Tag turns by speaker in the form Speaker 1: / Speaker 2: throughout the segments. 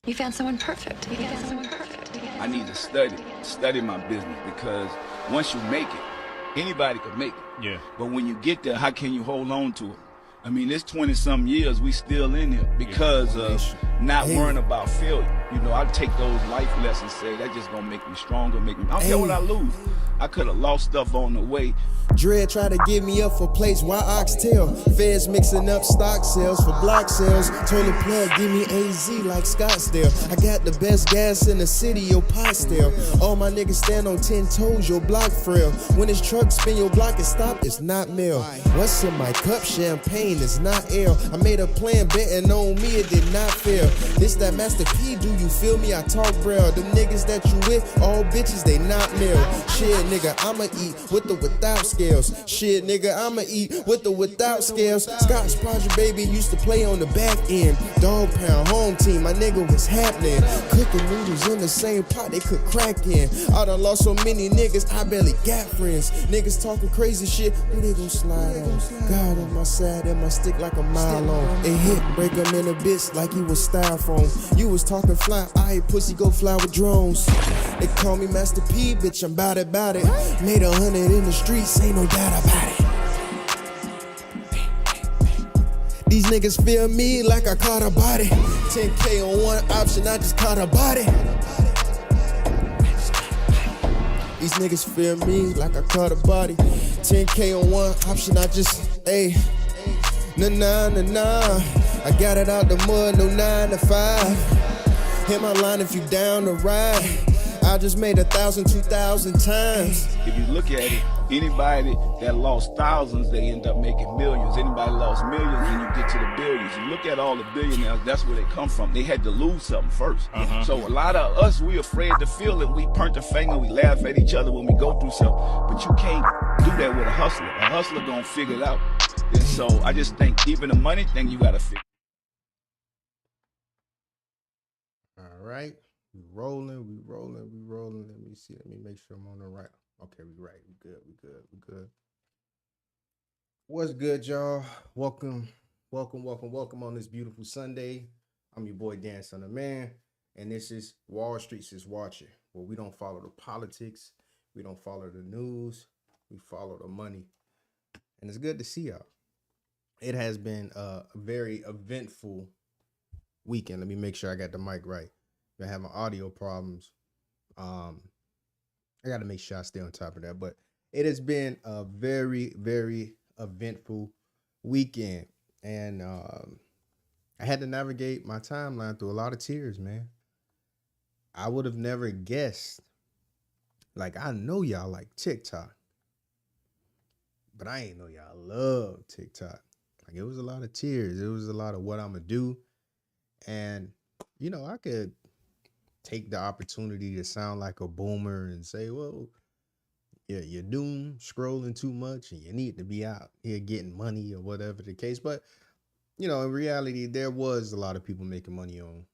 Speaker 1: You found someone perfect. You found someone perfect.
Speaker 2: I need to study my business, because once you make it, anybody could make it.
Speaker 3: Yeah.
Speaker 2: But when you get there, how can you hold on to it? I mean, it's 20-some years we still in here because of not worrying about failure. You know, I take those life lessons, say that just gonna make me stronger, I don't care what I lose. I could have lost stuff on the way.
Speaker 4: Dread try to give me up for plates, why oxtail? Feds mixing up stock sales for block sales. Toilet plug, give me AZ like Scottsdale. I got the best gas in the city, your pot stale. All my niggas stand on 10 toes, your block frail. When this truck spin your block and stop, it's not mail. What's in my cup? Champagne, it's not ale. I made a plan betting on me, it did not fail. This that Master P, do you feel me? I talk braille. Them niggas that you with, all bitches, they not male. Shit, nigga, I'ma eat with the without scales. Shit, nigga, I'ma eat with the without scales. Scott's Project Baby used to play on the back end. Dog pound, home team, my nigga was happening. Cooking noodles in the same pot they could crack in. I done lost so many niggas, I barely got friends. Niggas talking crazy shit, who they gon' slide on? God on my side and my stick like a mile long. It hit, break him in a bitch like he was styrofoam. You was talking fly, I pussy go fly with drones. They call me Master P, bitch, I'm bout it. Made 100 in the streets, ain't no doubt about it. These niggas feel me like I caught a body. 10K on one option, I just caught a body. These niggas feel me like I caught a body. 10K on one option, I just, ayy. Nah. I got it out the mud, no 9 to 5. Hit my line if you down to ride. I just made 1,000, 2,000 times.
Speaker 2: If you look at it, anybody that lost thousands, they end up making millions. Anybody lost millions, then you get to the billions. You look at all the billionaires, that's where they come from. They had to lose something first. So a lot of us, we afraid to feel it. We point the finger, we laugh at each other when we go through something. But you can't do that with a hustler. A hustler gonna figure it out. And so I just think even the money thing, you gotta figure.
Speaker 4: All right. We rolling. Let me see. Let me make sure I'm on the right. Okay, we right. We good. What's good, y'all? Welcome on this beautiful Sunday. I'm your boy Dan Son of Man, and this is Wall Street's is Watching, where we don't follow the politics, we don't follow the news, we follow the money. And it's good to see y'all. It has been a very eventful weekend. Let me make sure I got the mic right. Been having audio problems. I got to make sure I stay on top of that. But it has been a very, very eventful weekend. And I had to navigate my timeline through a lot of tears, man. I would have never guessed. Like, I know y'all like TikTok, but I ain't know y'all love TikTok. Like, it was a lot of tears. It was a lot of what I'm going to do. And, you know, I could take the opportunity to sound like a boomer and say, well, yeah, you're doom scrolling too much and you need to be out here getting money or whatever the case. But, you know, in reality, there was a lot of people making money on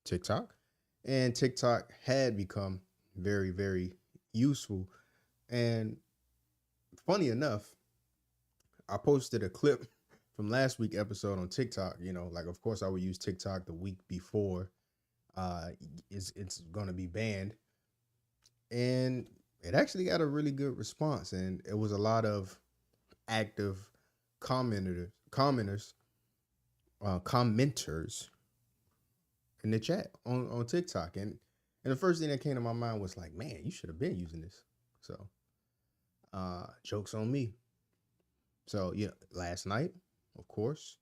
Speaker 4: TikTok, and TikTok had become very, very useful. And funny enough, I posted a clip from last week's episode on TikTok. You know, like, of course, I would use TikTok the week before it's going to be banned. And it actually got a really good response. And it was a lot of active commenters in the chat on TikTok. And the first thing that came to my mind was like, man, you should have been using this. So joke's on me. So, yeah, last night, of course,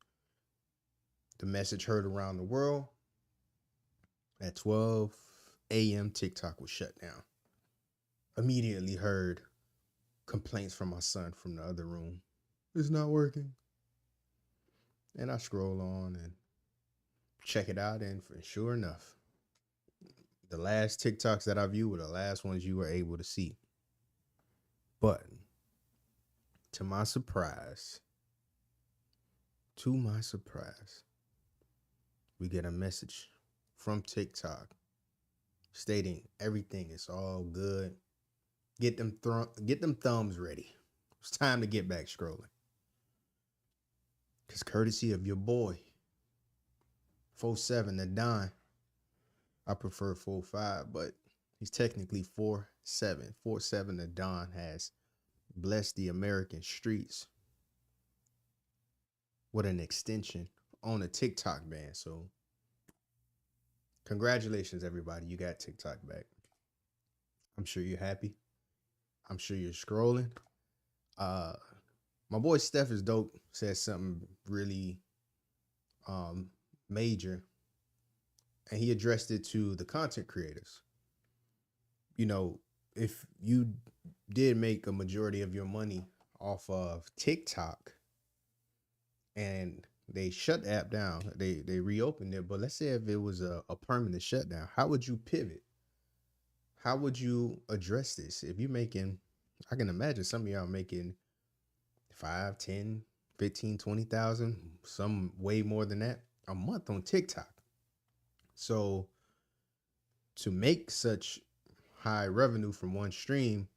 Speaker 4: the message heard around the world. At 12 a.m., TikTok was shut down. Immediately heard complaints from my son from the other room. It's not working. And I scroll on and check it out. And sure enough, the last TikToks that I viewed were the last ones you were able to see. But to my surprise, we get a message from TikTok stating everything is all good. Get them thumbs ready. It's time to get back scrolling. Because courtesy of your boy, 47 the Don, I prefer 4-5, but he's technically 4-7. 4-7 the Don has blessed the American streets with an extension on a TikTok ban. So congratulations, everybody. You got TikTok back. I'm sure you're happy. I'm sure you're scrolling. My boy Steph is dope said something really major, and he addressed it to the content creators. You know, if you did make a majority of your money off of TikTok and they shut the app down, they reopened it, but let's say if it was a permanent shutdown, how would you pivot? How would you address this? If you're making, I can imagine some of y'all making 5, 10, 15, 20,000, some way more than that a month on TikTok. So to make such high revenue from one stream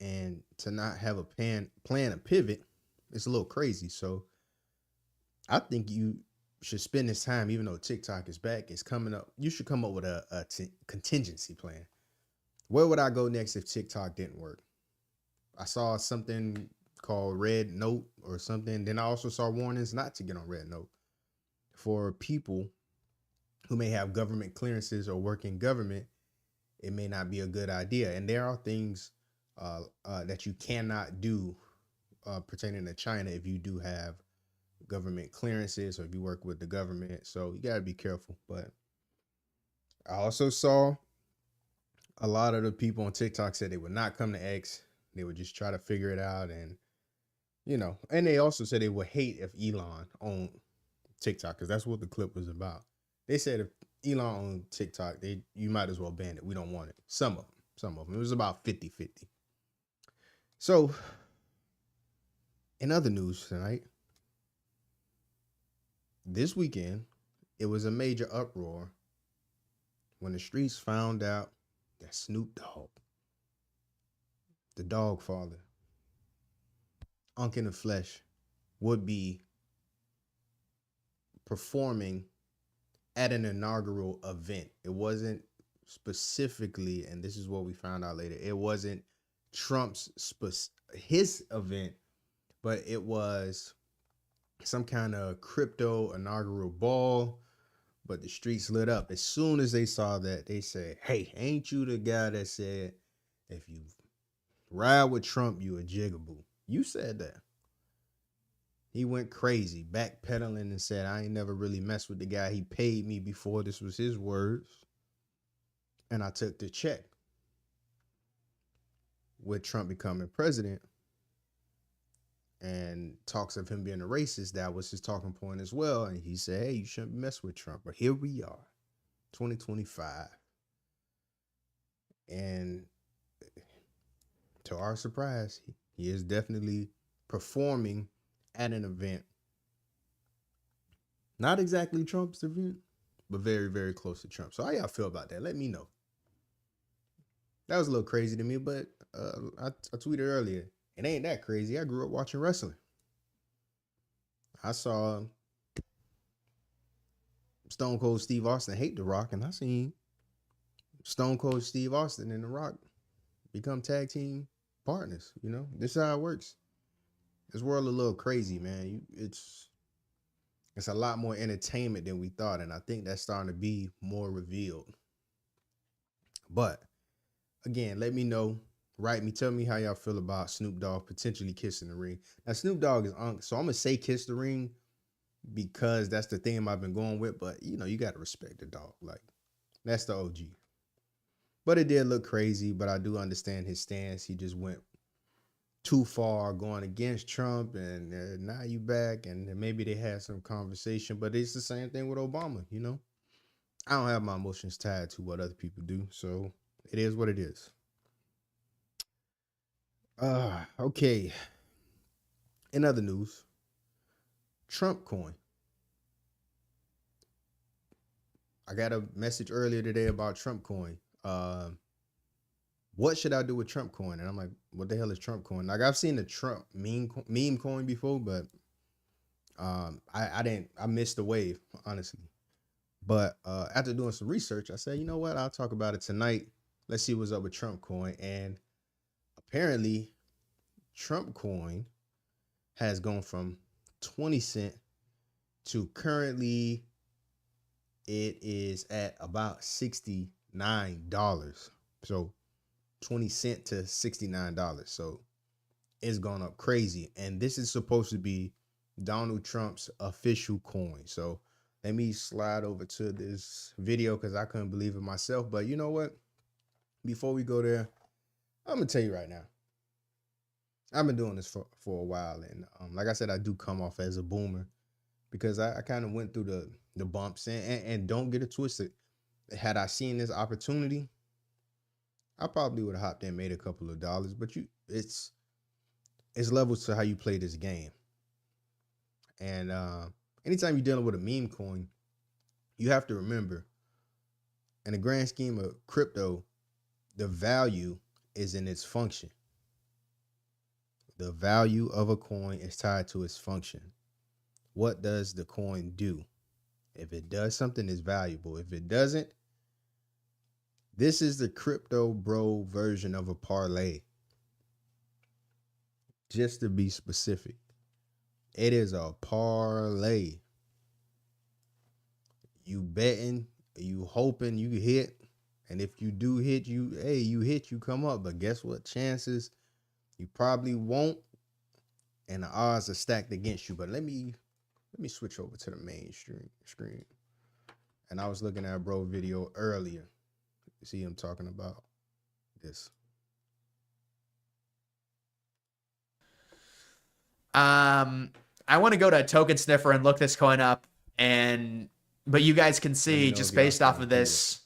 Speaker 4: and to not have a plan a pivot, it's a little crazy. So I think you should spend this time, even though TikTok is back, it's coming up. You should come up with a contingency plan. Where would I go next if TikTok didn't work? I saw something called Red Note or something. Then I also saw warnings not to get on Red Note for people who may have government clearances or work in government. It may not be a good idea. And there are things that you cannot do pertaining to China if you do have government clearances or if you work with the government. So you got to be careful. But I also saw a lot of the people on TikTok said they would not come to X. They would just try to figure it out. And, you know, and they also said they would hate if Elon owned TikTok, because that's what the clip was about. They said if Elon owned TikTok, you might as well ban it. We don't want it. Some of them. It was about 50-50. So, in other news tonight, this weekend, it was a major uproar when the streets found out that Snoop Dogg, the dog father, Unk in the Flesh, would be performing at an inaugural event. It wasn't specifically, and this is what we found out later, it wasn't Trump's his event, but it was some kind of crypto inaugural ball. But the streets lit up. As soon as they saw that, they said, hey, ain't you the guy that said if you ride with Trump, you a jigaboo? You said that. He went crazy, backpedaling and said, I ain't never really messed with the guy. He paid me before. This was his words. And I took the check. With Trump becoming president and talks of him being a racist, that was his talking point as well. And he said, hey, you shouldn't mess with Trump. But here we are, 2025. And to our surprise, he is definitely performing at an event. Not exactly Trump's event, but very, very close to Trump. So how y'all feel about that? Let me know. That was a little crazy to me, but I tweeted earlier, it ain't that crazy. I grew up watching wrestling. I saw Stone Cold Steve Austin hate The Rock, and I seen Stone Cold Steve Austin and The Rock become tag team partners. You know, this is how it works. This world a little crazy, man. It's a lot more entertainment than we thought, and I think that's starting to be more revealed. But again, let me know. Write me. Tell me how y'all feel about Snoop Dogg potentially kissing the ring. Now, Snoop Dogg is Unk, so I'm going to say kiss the ring because that's the theme I've been going with. But, you know, you got to respect the dog. Like, that's the OG. But it did look crazy, but I do understand his stance. He just went too far going against Trump, and now you back, and maybe they had some conversation. But it's the same thing with Obama, you know. I don't have my emotions tied to what other people do, so it is what it is. Okay. In other news, Trump coin. I got a message earlier today about Trump coin. What should I do with Trump coin? And I'm like, what the hell is Trump coin? Like, I've seen the Trump meme coin before, but I missed the wave, honestly. But after doing some research, I said, you know what? I'll talk about it tonight. Let's see what's up with Trump coin. And apparently, Trump coin has gone from 20 cent to currently it is at about $69. So 20 cent to $69. So it's gone up crazy. And this is supposed to be Donald Trump's official coin. So let me slide over to this video because I couldn't believe it myself. But you know what? Before we go there, I'm going to tell you right now. I've been doing this for a while. And like I said, I do come off as a boomer because I kind of went through the bumps. And don't get it twisted. Had I seen this opportunity, I probably would have hopped in and made a couple of dollars. But it's levels to how you play this game. And anytime you're dealing with a meme coin, you have to remember, in the grand scheme of crypto, the value is in its function. The value of a coin is tied to its function. What does the coin do? If it does something, it's valuable. If it doesn't, this is the crypto bro version of a parlay. Just to be specific, it is a parlay. You betting, you hoping you hit, and if you do hit, you hit, you come up. But guess what? Chances you probably won't, and the odds are stacked against you. But let me switch over to the main screen. And I was looking at a bro video earlier. See him talking about this.
Speaker 3: I want to go to Token Sniffer and look this coin up, but you guys can see just based off of this,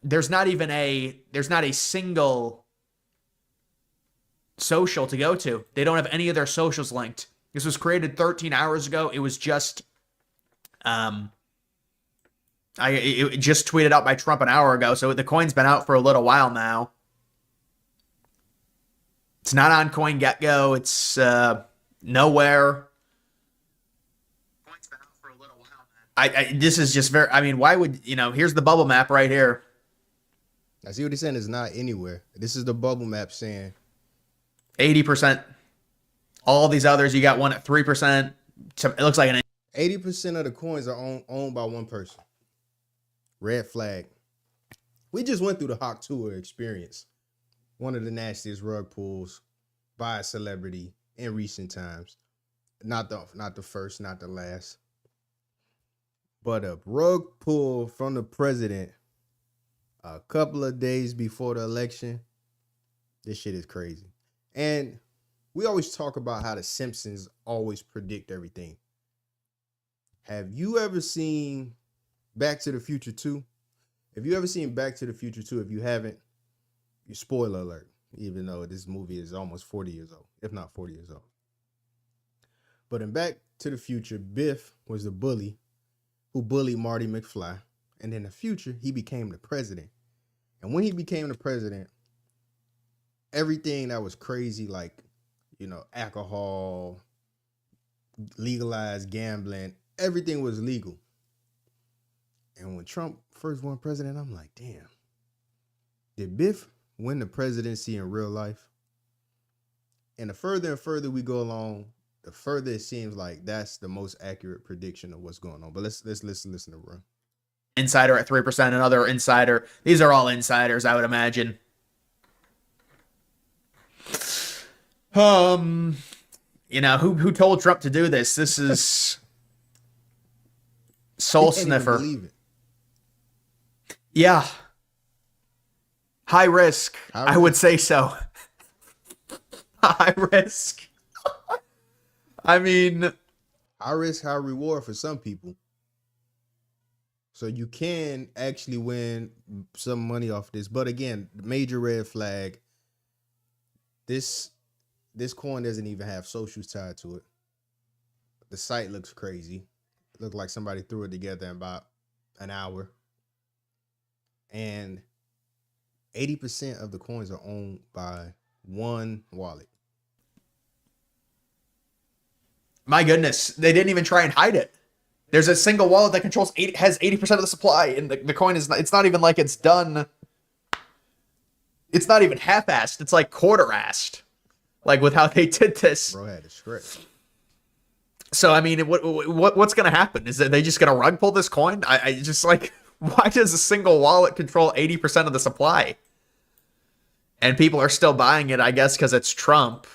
Speaker 3: there's not a single social to go to. They don't have any of their socials linked. This was created 13 hours ago. It was just, it just tweeted out by Trump an hour ago. So the coin's been out for a little while now. It's not on CoinGecko. It's nowhere. Coin's been out for a little while. This is just very. I mean, why would Here's the bubble map right here.
Speaker 4: I see what he's saying. Is not anywhere. This is the bubble map saying
Speaker 3: 80%. All these others, you got one at 3%. It looks like
Speaker 4: 80% of the coins are owned by one person. Red flag. We just went through the Hawk Tour experience. One of the nastiest rug pulls by a celebrity in recent times. Not the first, not the last. But a rug pull from the president a couple of days before the election. This shit is crazy. And we always talk about how the Simpsons always predict everything. Have you ever seen Back to the Future 2? If you ever seen Back to the Future 2, if you haven't, you spoiler alert, even though this movie is almost 40 years old, if not 40 years old. But in Back to the Future, Biff was the bully who bullied Marty McFly. And in the future, he became the president. And when he became the president, everything that was crazy, like, alcohol, legalized gambling, everything was legal. And when Trump first won president, I'm like, damn, did Biff win the presidency in real life? And the further and further we go along, the further it seems like that's the most accurate prediction of what's going on. But let's listen to Run.
Speaker 3: Insider at 3%, another insider. These are all insiders, I would imagine. Who told Trump to do this? This is Soul Sniffer.
Speaker 4: Believe it.
Speaker 3: Yeah. High risk. I would say so. High risk. I mean,
Speaker 4: high risk, high reward for some people. So you can actually win some money off this. But again, major red flag. This coin doesn't even have socials tied to it. The site looks crazy. It looked like somebody threw it together in about an hour. And 80% of the coins are owned by one wallet.
Speaker 3: My goodness, they didn't even try and hide it. There's a single wallet that has 80% of the supply, and the coin is not, it's not even like it's done. It's not even half-assed. It's like quarter-assed, like with how they did this.
Speaker 4: Bro had a script.
Speaker 3: So I mean, what's gonna happen? Is that they just gonna rug pull this coin? I just like, why does a single wallet control 80% of the supply? And people are still buying it, I guess, because it's Trump.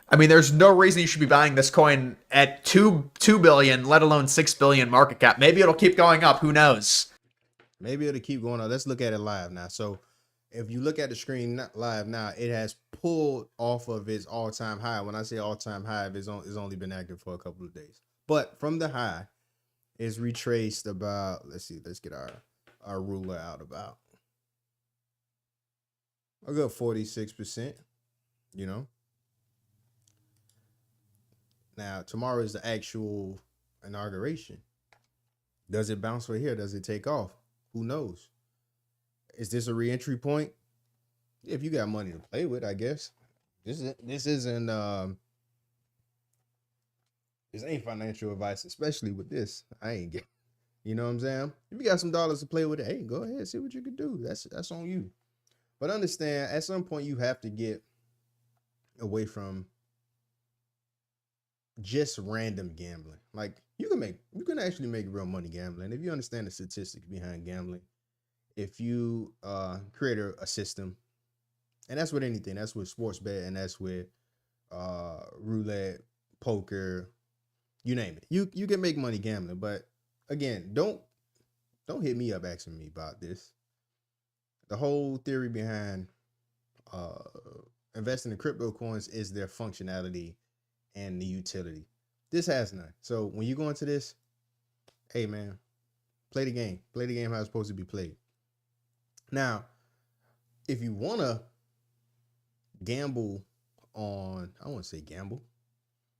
Speaker 3: I mean, there's no reason you should be buying this coin at 2 billion, let alone 6 billion market cap. Maybe it'll keep going up. Who knows?
Speaker 4: Maybe it'll keep going on. Let's look at it live now. So if you look at the screen live now, it has pulled off of its all-time high. When I say all-time high, it's only been active for a couple of days. But from the high, it's retraced about, let's see, let's get our ruler out, about a good 46%, you know. Now, tomorrow is the actual inauguration. Does it bounce for here? Does it take off? Who knows? Is this a re-entry point? If you got money to play with, I guess. This ain't financial advice, especially with this. I ain't get, you know what I'm saying? If you got some dollars to play with it, hey, go ahead, see what you can do. That's on you. But understand, at some point you have to get away from just random gambling. Like you can actually make real money gambling if you understand the statistics behind gambling. If you create a system, and that's with anything, that's with sports bet, and that's with roulette, poker, you name it. You can make money gambling, but again, don't hit me up asking me about this. The whole theory behind investing in crypto coins is their functionality and the utility. This has none. So when you go into this, hey man, play the game. Play the game how it's supposed to be played. Now, if you want to gamble on, I won't say gamble,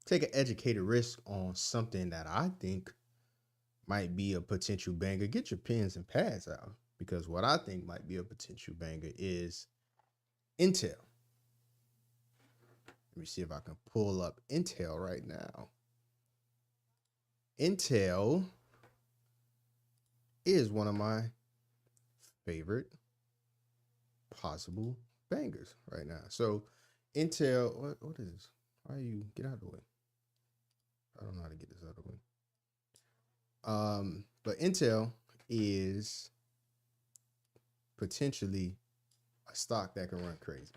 Speaker 4: take an educated risk on something that I think might be a potential banger, get your pens and pads out, because what I think might be a potential banger is Intel. Let me see if I can pull up Intel right now. Intel is one of my favorite possible bangers right now. So Intel, what is this? Why are you, get out of the way? I don't know how to get this out of the way. But Intel is potentially a stock that can run crazy.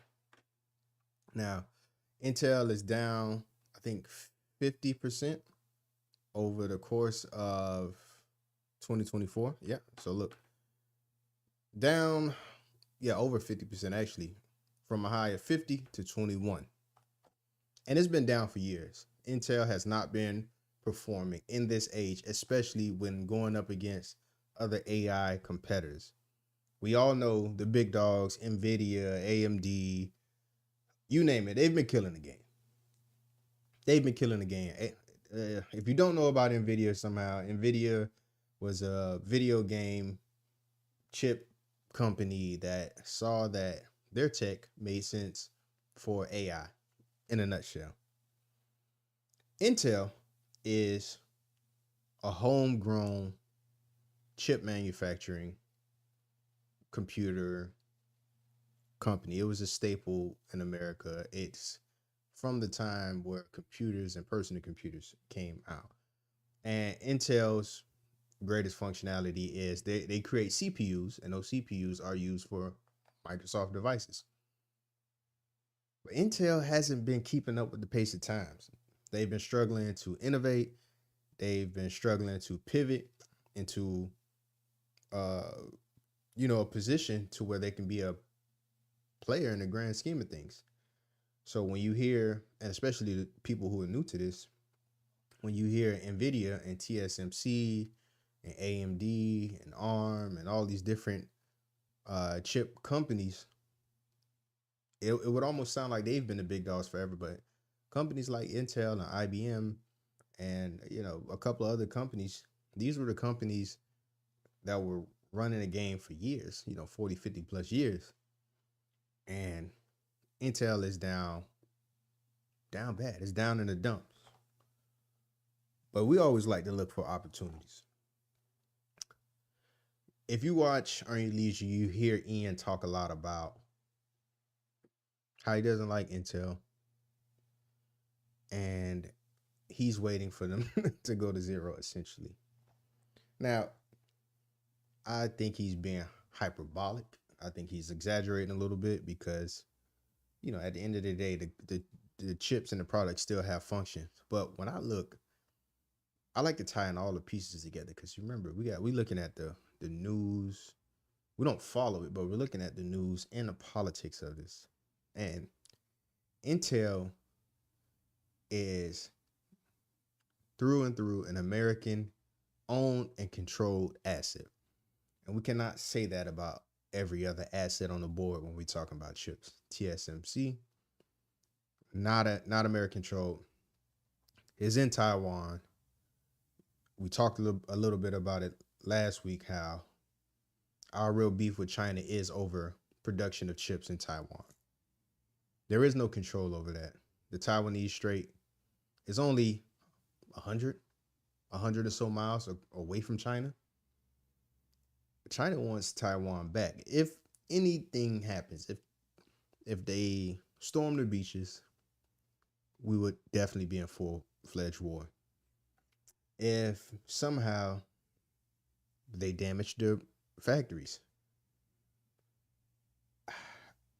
Speaker 4: Now, Intel is down, I think, 50% over the course of 2024. Yeah, so look, down, yeah, over 50% actually, from a high of 50 to 21. And it's been down for years. Intel has not been performing in this age, especially when going up against other AI competitors. We all know the big dogs, NVIDIA, AMD, you name it, they've been killing the game. They've been killing the game. If you don't know about NVIDIA somehow, NVIDIA was a video game chip company that saw that their tech made sense for AI in a nutshell. Intel is a homegrown chip manufacturing computer company. It was a staple in America. It's from the time where computers and personal computers came out. And Intel's greatest functionality is they create CPUs, and those CPUs are used for Microsoft devices. But Intel hasn't been keeping up with the pace of times. They've been struggling to innovate. They've been struggling to pivot into a position to where they can be a player in the grand scheme of things. So when you hear, and especially the people who are new to this, when you hear NVIDIA and TSMC and AMD and ARM and all these different chip companies, it would almost sound like they've been the big dogs forever. But companies like Intel and IBM and a couple of other companies, these were the companies that were running the game for years, 40, 50 plus years. And Intel is down bad. It's down in the dumps. But we always like to look for opportunities. If you watch Earning Leisure, you hear Ian talk a lot about how he doesn't like Intel. And he's waiting for them to go to zero, essentially. Now, I think he's being hyperbolic. I think he's exaggerating a little bit because, at the end of the day, the chips and the products still have functions. But when I look, I like to tie in all the pieces together because remember, we looking at the news. We don't follow it, but we're looking at the news and the politics of this. And Intel is through and through an American owned and controlled asset. And we cannot say that about every other asset on the board when we're talking about chips. TSMC, not American controlled, is in Taiwan. We talked a little bit about it last week, how our real beef with China is over production of chips in Taiwan. There is no control over that. The Taiwanese Strait is only 100 or so miles away from China. China wants Taiwan back. If anything happens, if they storm the beaches, we would definitely be in full-fledged war. If somehow they damage the factories,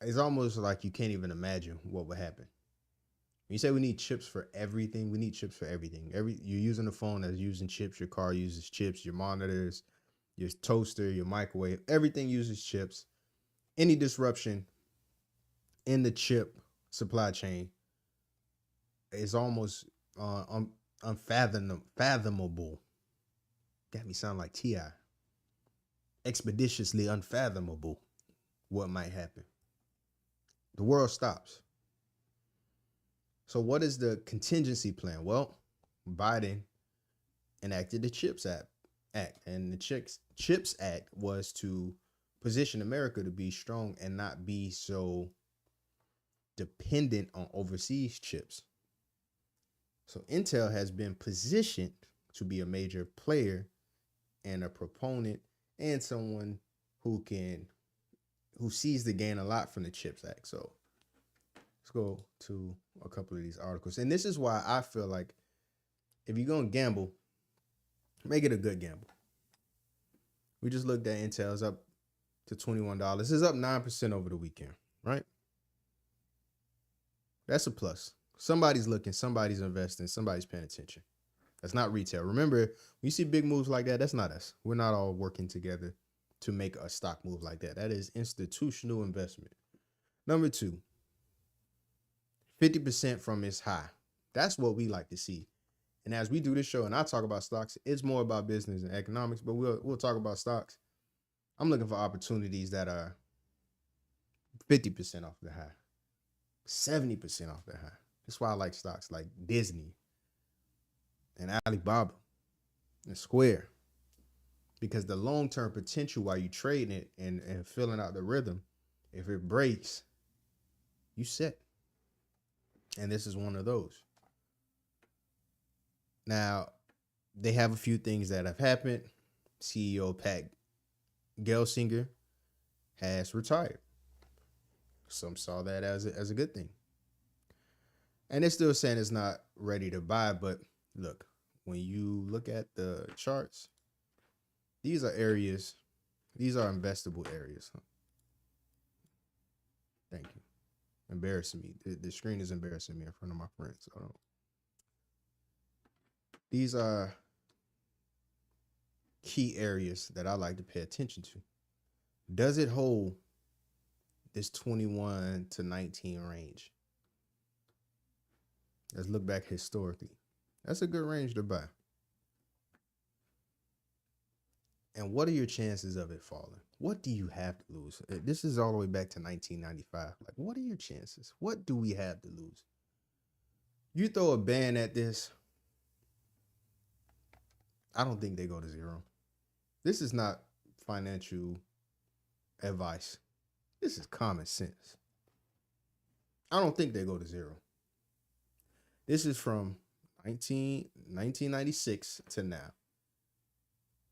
Speaker 4: it's almost like you can't even imagine what would happen. When you say we need chips for everything, we need chips for everything. You're using a phone that's using chips, your car uses chips, your monitors, your toaster, your microwave, everything uses chips. Any disruption in the chip supply chain is almost unfathomable. Got me sound like T.I. Expeditiously unfathomable what might happen. The world stops. So what is the contingency plan? Well, Biden enacted the CHIPS Act, and the CHIPS Act was to position America to be strong and not be so dependent on overseas chips. So Intel has been positioned to be a major player and a proponent and someone who sees the gain a lot from the CHIPS Act. So let's go to a couple of these articles. And this is why I feel like if you're going to gamble, make it a good gamble. We just looked at Intel's up to $21. It's up 9% over the weekend, right? That's a plus. Somebody's looking, somebody's investing, somebody's paying attention. That's not retail. Remember, when you see big moves like that, that's not us. We're not all working together to make a stock move like that. That is institutional investment. Number 2, 50% from its high. That's what we like to see. And as we do this show and I talk about stocks, it's more about business and economics, but we'll talk about stocks. I'm looking for opportunities that are 50% off the high, 70% off the high. That's why I like stocks like Disney and Alibaba and Square, because the long-term potential while you trading it and filling out the rhythm, if it breaks, you set. And this is one of those. Now, they have a few things that have happened. CEO Pat Gelsinger has retired. Some saw that as a good thing. And they're still saying it's not ready to buy, but look, when you look at the charts, these are investable areas. Thank you. Embarrassing me. The screen is embarrassing me in front of my friends. These are key areas that I like to pay attention to. Does it hold this 21 to 19 range? Let's look back historically. That's a good range to buy. And what are your chances of it falling? What do you have to lose? This is all the way back to 1995. Like, what are your chances? What do we have to lose? You throw a ban at this, I don't think they go to zero. This is not financial advice. This is common sense. I don't think they go to zero. This is from 1996 to now.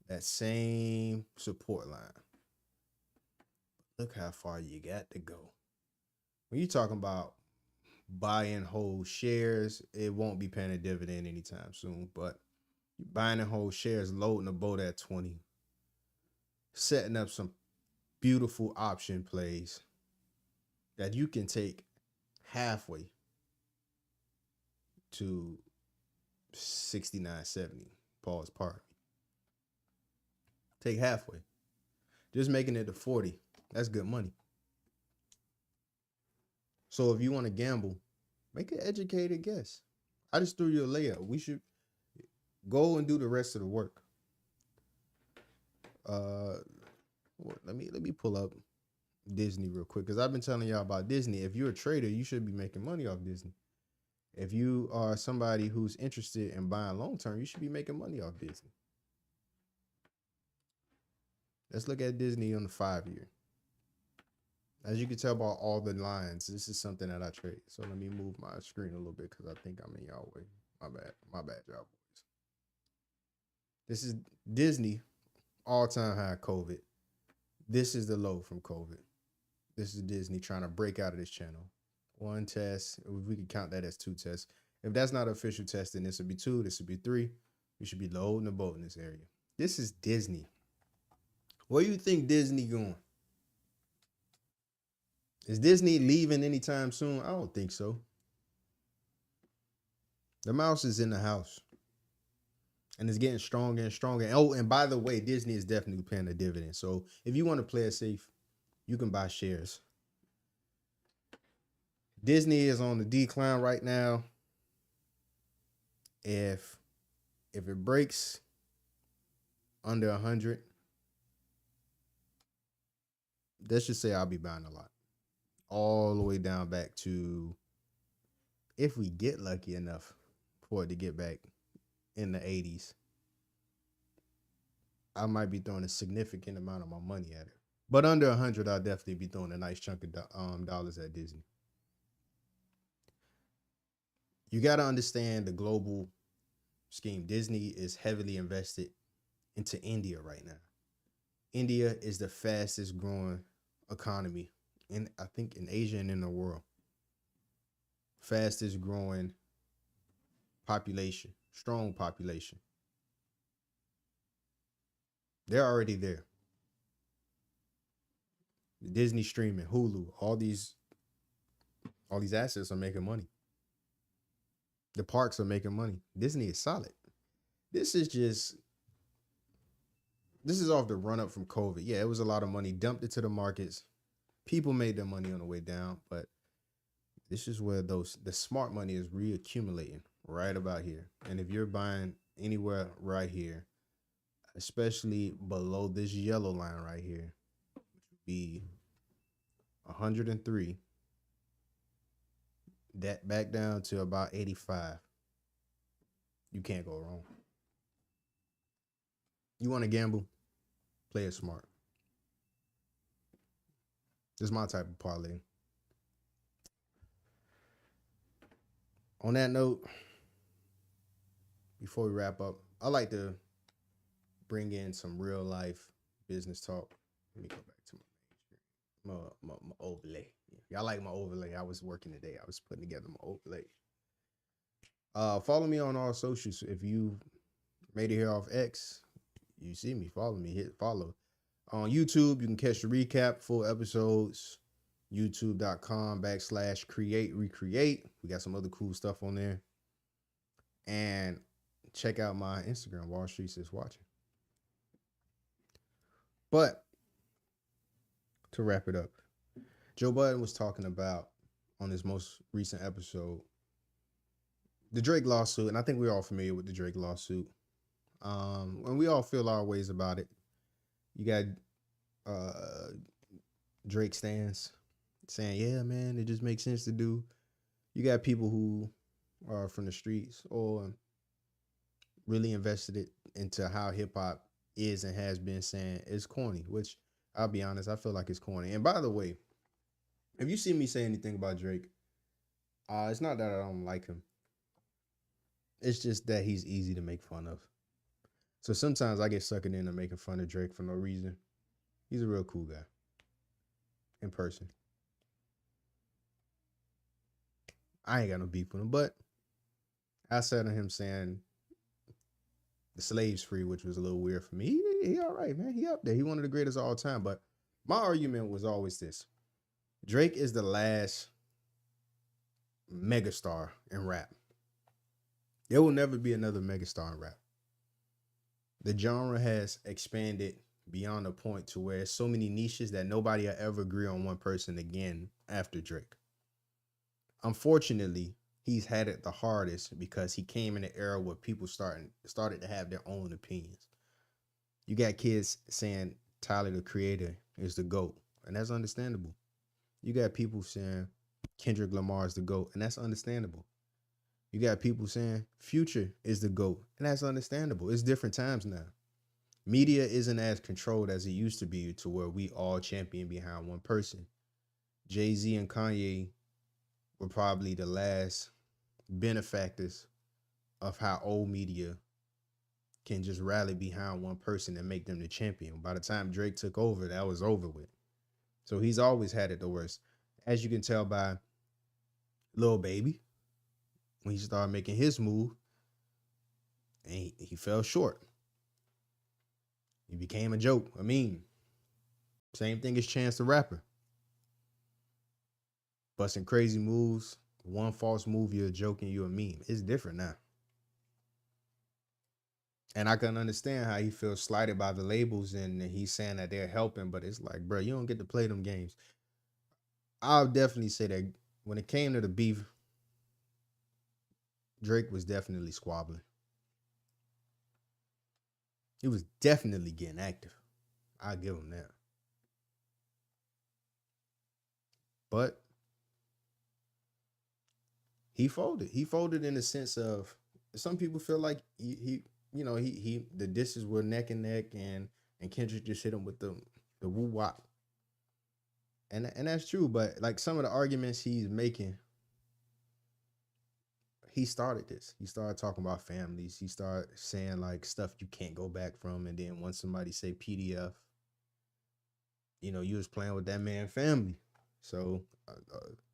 Speaker 4: That same support line. Look how far you got to go. When you're talking about buying whole shares, it won't be paying a dividend anytime soon, but you're buying and whole shares, loading the boat at 20, setting up some beautiful option plays that you can take halfway to 69.70. Pause, pardon me. Take halfway. Just making it to 40. That's good money. So if you want to gamble, make an educated guess. I just threw you a layup. We should go and do the rest of the work. Let me pull up Disney real quick, because I've been telling y'all about Disney. If you're a trader, you should be making money off Disney. If you are somebody who's interested in buying long term, you should be making money off Disney. Let's look at Disney on the 5-year. As you can tell by all the lines, this is something that I trade. So let me move my screen a little bit, because I think I'm in y'all way. My bad, y'all boys. This is Disney, all-time high COVID. This is the low from COVID. This is Disney trying to break out of this channel. 1 test. We can count that as 2 tests. If that's not official test, then this would be 2. This would be 3. We should be loading the boat in this area. This is Disney. Where do you think Disney going? Is Disney leaving anytime soon? I don't think so. The mouse is in the house. And it's getting stronger and stronger. Oh, and by the way, Disney is definitely paying a dividend. So if you want to play it safe, you can buy shares. Disney is on the decline right now. If it breaks under 100, let's just say I'll be buying a lot. All the way down back to, if we get lucky enough for it to get back in the 80s, I might be throwing a significant amount of my money at it. But under 100, I'll definitely be throwing a nice chunk of dollars at Disney. You got to understand the global scheme. Disney is heavily invested into India right now. India is the fastest growing economy I think in Asia and in the world. Fastest growing population, strong population. They're already there. Disney streaming, Hulu, all these assets are making money. The parks are making money. Disney is solid. This is off the run up from COVID. Yeah, it was a lot of money dumped into the markets. People made their money on the way down, but this is where the smart money is reaccumulating right about here. And if you're buying anywhere right here, especially below this yellow line right here, which would be 103, that back down to about 85, you can't go wrong. You want to gamble? Play it smart. This is my type of parlay. On that note, before we wrap up, I like to bring in some real life business talk. Let me go back to my overlay. Y'all like my overlay? I was working today. I was putting together my overlay. Follow me on all socials. If you made it here off X, you see me. Follow me. Hit follow. On YouTube, you can catch the recap, full episodes, youtube.com/create-recreate. We got some other cool stuff on there. And check out my Instagram, Wall Street is watching. But to wrap it up, Joe Budden was talking about, on his most recent episode, the Drake lawsuit. And I think we're all familiar with the Drake lawsuit. And we all feel our ways about it. You got Drake stans saying, yeah, man, it just makes sense to do. You got people who are from the streets or really invested into how hip hop is and has been, saying it's corny, which I'll be honest, I feel like it's corny. And by the way, if you see me say anything about Drake, it's not that I don't like him. It's just that he's easy to make fun of. So sometimes I get suckered into making fun of Drake for no reason. He's a real cool guy in person. I ain't got no beef with him, but I said to him saying the slaves free, which was a little weird for me. He all right, man. He up there. He one of the greatest of all time. But my argument was always this: Drake is the last megastar in rap. There will never be another megastar in rap. The genre has expanded beyond a point to where it's so many niches that nobody will ever agree on one person again after Drake. Unfortunately, he's had it the hardest because he came in an era where people started to have their own opinions. You got kids saying Tyler the Creator is the GOAT, and that's understandable. You got people saying Kendrick Lamar is the GOAT, and that's understandable. You got people saying Future is the GOAT, and that's understandable. It's different times now. Media isn't as controlled as it used to be to where we all champion behind one person. Jay-Z and Kanye were probably the last benefactors of how old media can just rally behind one person and make them the champion. By the time Drake took over, that was over with. So he's always had it the worst. As you can tell by Lil Baby, when he started making his move, and he fell short. He became a joke, a meme. Same thing as Chance the Rapper. Busting crazy moves, one false move, you're a joke and you're a meme. It's different now. And I can understand how he feels slighted by the labels and he's saying that they're helping, but it's like, bro, you don't get to play them games. I'll definitely say that when it came to the beef, Drake was definitely squabbling. He was definitely getting active. I'll give him that. But he folded. He folded in the sense of some people feel like the disses were neck and neck and Kendrick just hit him with the woo wop. And that's true, but like some of the arguments he's making, he started this. He started talking about families. He started saying like stuff you can't go back from. And then once somebody say PDF, you was playing with that man's family. So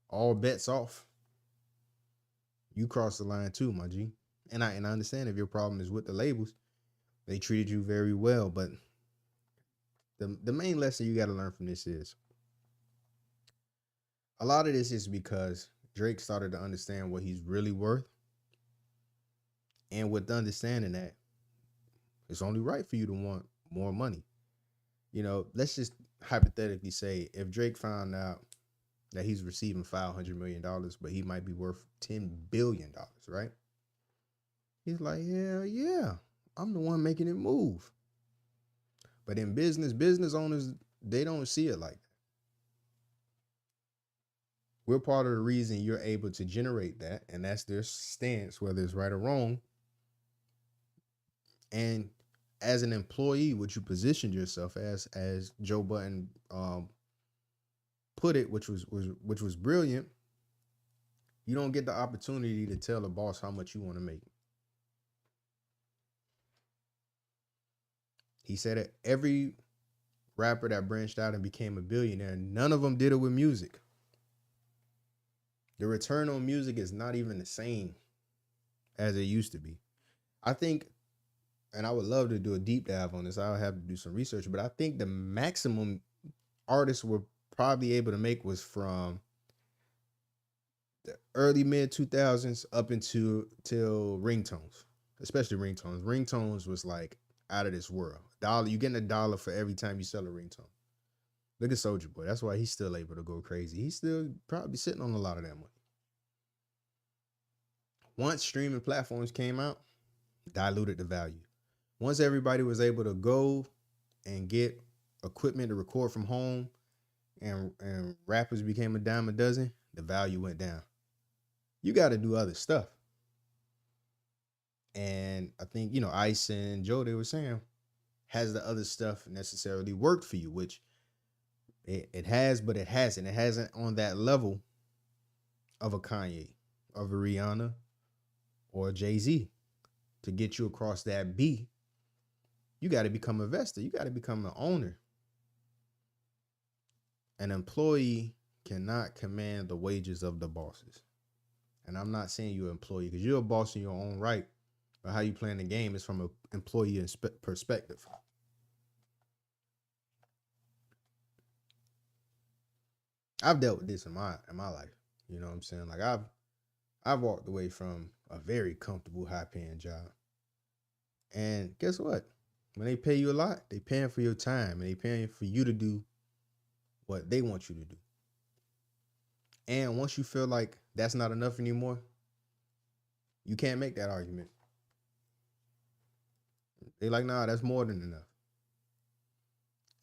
Speaker 4: all bets off. You crossed the line too, my G. And I understand if your problem is with the labels, they treated you very well. But the main lesson you got to learn from this is a lot of this is because Drake started to understand what he's really worth. And with understanding that, it's only right for you to want more money. Let's just hypothetically say if Drake found out that he's receiving $500 million, but he might be worth $10 billion, right? He's like, yeah, I'm the one making it move. But in business owners, they don't see it like that. We're part of the reason you're able to generate that, and that's their stance, whether it's right or wrong. And as an employee, what you positioned yourself as Joe Budden put it, which was brilliant, you don't get the opportunity to tell the boss how much you want to make. He said that every rapper that branched out and became a billionaire, none of them did it with music. The return on music is not even the same as it used to be. I think, and I would love to do a deep dive on this, I'll have to do some research, but I think the maximum artists were probably able to make was from the early mid 2000s up till ringtones, especially ringtones. Ringtones was like out of this world. You're getting $1 for every time you sell a ringtone. Look at Soulja Boy. That's why he's still able to go crazy. He's still probably sitting on a lot of that money. Once streaming platforms came out, diluted the value. Once everybody was able to go and get equipment to record from home and rappers became a dime a dozen, the value went down. You got to do other stuff. And I think, Ice and Joe, they were saying, has the other stuff necessarily worked for you? Which it has, but it hasn't. It hasn't on that level of a Kanye, of a Rihanna, or a Jay-Z. to get you across that B, you got to become an investor. You got to become an owner. An employee cannot command the wages of the bosses. And I'm not saying you're an employee, because you're a boss in your own right. But how you playing the game is from an employee perspective. I've dealt with this in my life. You know what I'm saying? Like I've walked away from a very comfortable, high-paying job. And guess what? When they pay you a lot, they paying for your time, and they paying for you to do what they want you to do. And once you feel like that's not enough anymore, you can't make that argument. They like, nah, that's more than enough.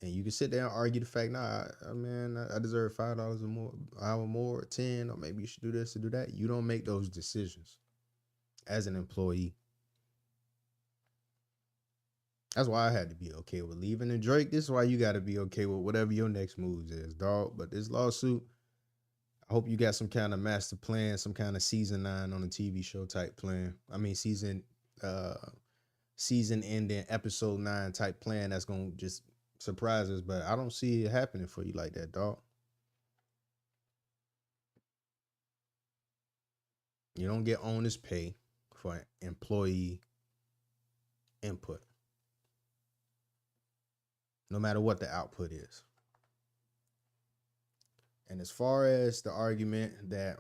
Speaker 4: And you can sit there and argue the fact, nah, man, I deserve $5 or more, an hour more, 10, or maybe you should do this or do that. You don't make those decisions as an employee. That's why I had to be okay with leaving. And Drake, this is why you got to be okay with whatever your next moves is, dog. But this lawsuit, I hope you got some kind of master plan, some kind of season 9 on a TV show type plan. I mean, season ending episode 9 type plan that's going to just surprise us. But I don't see it happening for you like that, dog. You don't get owner's pay for employee input, no matter what the output is. And as far as the argument that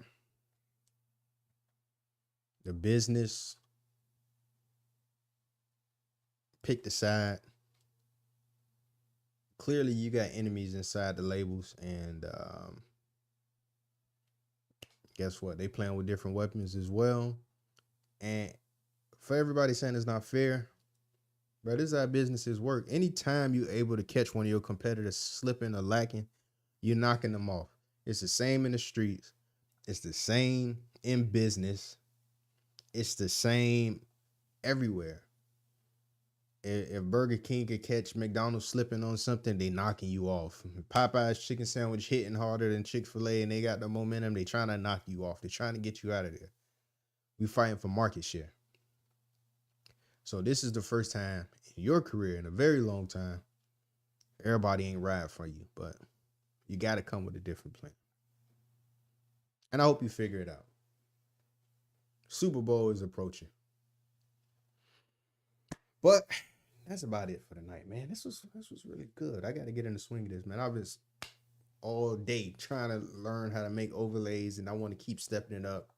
Speaker 4: the business picked a side, clearly you got enemies inside the labels, and guess what? They playing with different weapons as well. And for everybody saying it's not fair, but this is how businesses work. Anytime you're able to catch one of your competitors slipping or lacking, you're knocking them off. It's the same in the streets. It's the same in business. It's the same everywhere. If Burger King could catch McDonald's slipping on something, they knocking you off. Popeye's chicken sandwich hitting harder than Chick-fil-A, and they got the momentum, they trying to knock you off. They're trying to get you out of there. We fighting for market share. So this is the first time in your career in a very long time, everybody ain't riding for you, but you got to come with a different plan. And I hope you figure it out. Super Bowl is approaching. But that's about it for the night, man. This was really good. I got to get in the swing of this, man. I've been all day trying to learn how to make overlays, and I want to keep stepping it up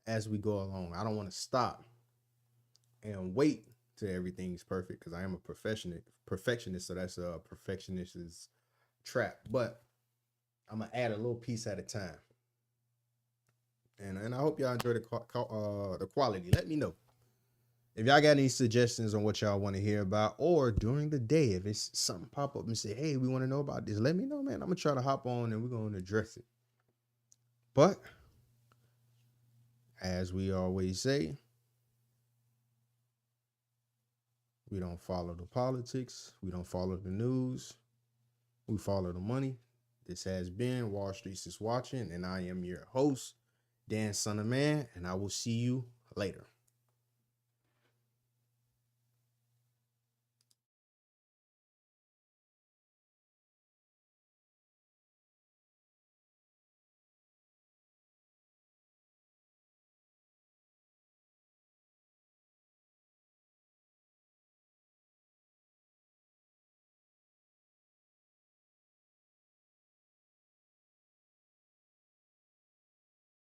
Speaker 4: as we go along. I don't want to stop and wait till everything's perfect, because I am a perfectionist, so that's a perfectionist's trap. But I'm gonna add a little piece at a time, and I hope y'all enjoy the quality. Let me know if y'all got any suggestions on what y'all want to hear about, or during the day, if it's something pop up and say, hey, we want to know about this, let me know, man. I'm gonna try to hop on and we're gonna address it. But as we always say, we don't follow the politics. We don't follow the news. We follow the money. This has been Wall Streets is Watching, and I am your host, Dan Son of Man, and I will see you later.